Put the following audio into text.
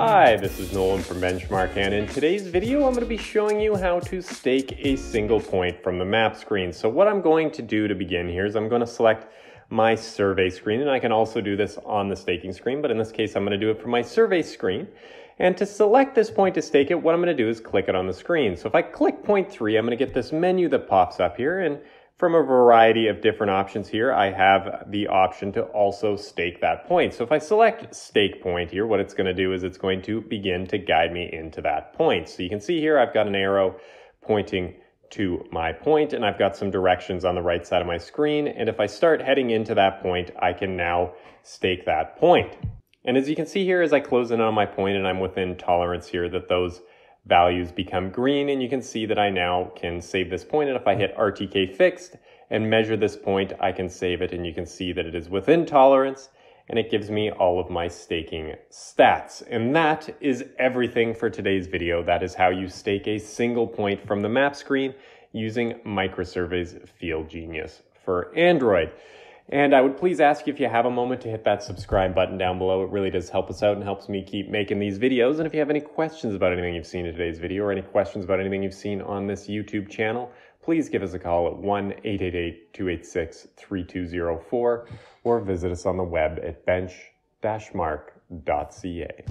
Hi, this is Nolan from Benchmark, and in today's video I'm going to be showing you how to stake a single point from the map screen. So what I'm going to do to begin here is I'm going to select my survey screen, and I can also do this on the staking screen, but in this case I'm going to do it from my survey screen. And to select this point to stake it, what I'm going to do is click it on the screen. So if I click point 3, I'm going to get this menu that pops up here, and from a variety of different options here, I have the option to also stake that point. So if I select stake point here, what it's going to do is it's going to begin to guide me into that point. So you can see here I've got an arrow pointing to my point, and I've got some directions on the right side of my screen. And if I start heading into that point, I can now stake that point. And as you can see here, as I close in on my point and I'm within tolerance here, that those values become green, and you can see that I now can save this point, and if I hit RTK fixed and measure this point, I can save it, and you can see that it is within tolerance, and it gives me all of my staking stats. And that is everything for today's video. That is how you stake a single point from the map screen using Microsurvey's FieldGenius for Android. And I would please ask you, if you have a moment, to hit that subscribe button down below. It really does help us out and helps me keep making these videos. And if you have any questions about anything you've seen in today's video, or any questions about anything you've seen on this YouTube channel, please give us a call at 1-888-286-3204 or visit us on the web at bench-mark.ca.